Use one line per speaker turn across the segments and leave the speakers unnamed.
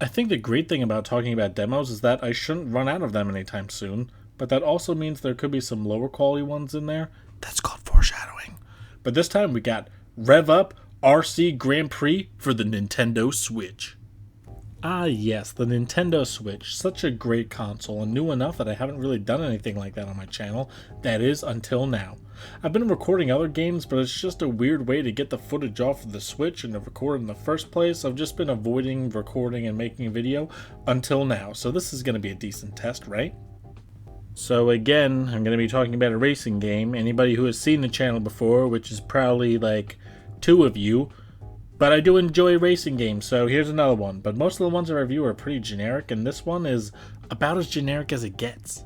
I think the great thing about talking about demos is that I shouldn't run out of them anytime soon, but that also means there could be some lower quality ones in there. That's called foreshadowing. But this time we got Rev Up RC Grand Prix for the Nintendo Switch. Ah yes, the Nintendo Switch, such a great console and new enough that I haven't really done anything like that on my channel, that is until now. I've been recording other games, but it's just a weird way to get the footage off of the Switch and to record in the first place. I've just been avoiding recording and making a video until now, so this is going to be a decent test, right? So again, I'm going to be talking about a racing game. Anybody who has seen the channel before, which is probably like 2 of you, but I do enjoy racing games, so here's another one. But most of the ones I review are pretty generic, and this one is about as generic as it gets.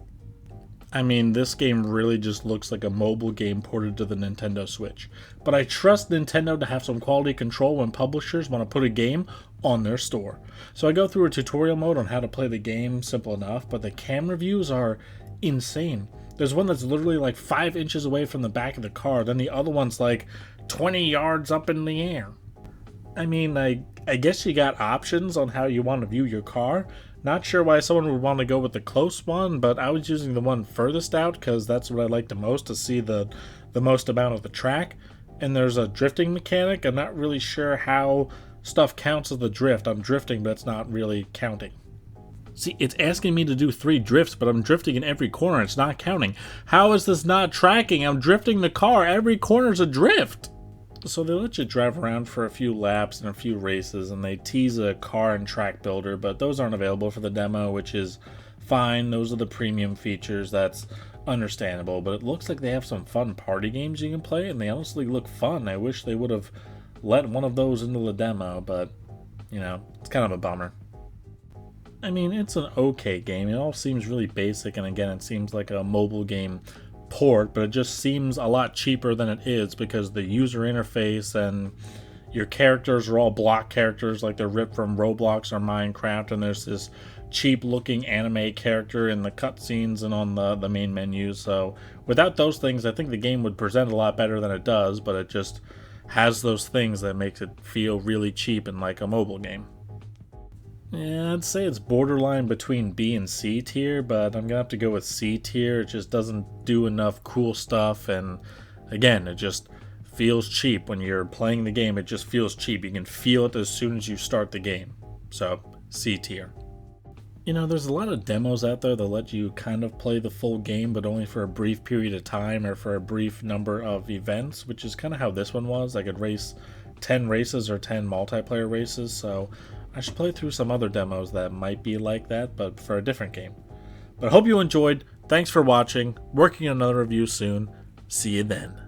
I mean, this game really just looks like a mobile game ported to the Nintendo Switch. But I trust Nintendo to have some quality control when publishers want to put a game on their store. So I go through a tutorial mode on how to play the game, simple enough, but the camera views are insane. There's one that's literally like 5 inches away from the back of the car, then the other one's like 20 yards up in the air. I mean, I guess you got options on how you want to view your car. Not sure why someone would want to go with the close one, but I was using the one furthest out because that's what I like the most, to see the most amount of the track. And there's a drifting mechanic. I'm not really sure how stuff counts as the drift. I'm drifting, but it's not really counting. See, it's asking me to do 3 drifts, but I'm drifting in every corner. It's not counting. How is this not tracking? I'm drifting the car. Every corner's a drift. So they let you drive around for a few laps and a few races, and they tease a car and track builder, but those aren't available for the demo, which is fine. Those are the premium features. That's understandable, but it looks like they have some fun party games you can play, and they honestly look fun. I wish they would have let one of those into the demo, but, you know, it's kind of a bummer. I mean, it's an okay game. It all seems really basic, and again, it seems like a mobile game port, but it just seems a lot cheaper than it is because the user interface and your characters are all block characters like they're ripped from Roblox or Minecraft, and there's this cheap looking anime character in the cutscenes and on the main menu. So without those things, I think the game would present a lot better than it does, but it just has those things that makes it feel really cheap and like a mobile game. Yeah, I'd say it's borderline between B and C tier, but I'm gonna have to go with C tier. It just doesn't do enough cool stuff, and again, it just feels cheap. When you're playing the game, it just feels cheap. You can feel it as soon as you start the game. So, C tier. You know, there's a lot of demos out there that let you kind of play the full game, but only for a brief period of time or for a brief number of events, which is kind of how this one was. I could race 10 races or 10 multiplayer races, so I should play through some other demos that might be like that, but for a different game. But I hope you enjoyed. Thanks for watching. Working on another review soon. See you then.